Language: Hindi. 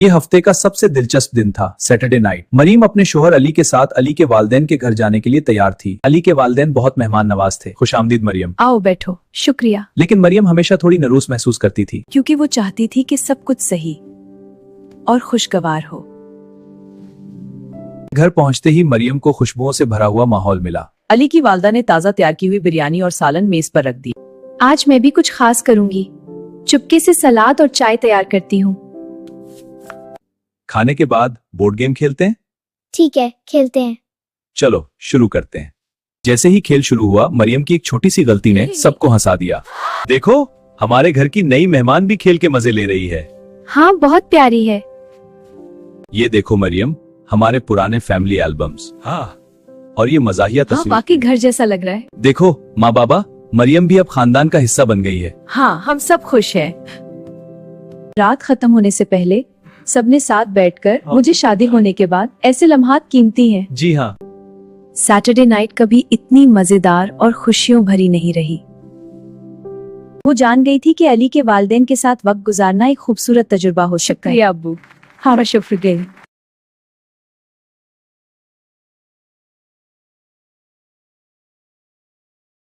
ये हफ्ते का सबसे दिलचस्प दिन था, सैटरडे नाइट। मरीम अपने शोहर अली के साथ अली के वालिदैन के घर जाने के लिए तैयार थी। अली के वालिदैन बहुत मेहमान नवाज थे। खुशामदीद मरियम। आओ बैठो। शुक्रिया। लेकिन मरियम हमेशा थोड़ी नरूस महसूस करती थी, क्योंकि वो चाहती थी कि सब कुछ सही और खुशगवार हो। घर पहुंचते ही मरियम को खुशबुओं से भरा हुआ माहौल मिला। अली की वालदा ने ताज़ा तैयार की हुई बिरयानी और सालन मेज पर रख दी। आज मैं भी कुछ खास करूंगी। चुपके से सलाद और चाय तैयार करती हूँ। खाने के बाद बोर्ड गेम खेलते हैं। ठीक है, खेलते हैं। चलो शुरू करते हैं। जैसे ही खेल शुरू हुआ, मरियम की एक छोटी सी गलती ने सबको हंसा दिया। देखो, हमारे घर की नई मेहमान भी खेल के मजे ले रही है। हाँ, बहुत प्यारी है। ये देखो मरियम, हमारे पुराने फैमिली एल्बम्स। हाँ, और ये मजाहिया हाँ, तस्वीर। वाकई घर जैसा लग रहा है। देखो माँ बाबा, मरियम भी अब खानदान का हिस्सा बन गई है। हाँ, हम सब खुश हैं। रात खत्म होने से पहले सबने साथ बैठकर, मुझे शादी होने के बाद ऐसे लम्हात कीमती हैं। जी हाँ। सैटरडे नाइट कभी इतनी मजेदार और खुशियों भरी नहीं रही। वो जान गई थी कि अली के वालिदैन के साथ वक्त गुजारना एक खूबसूरत तजुर्बा हो सकता है। अब्बू, हाँ शुक्र।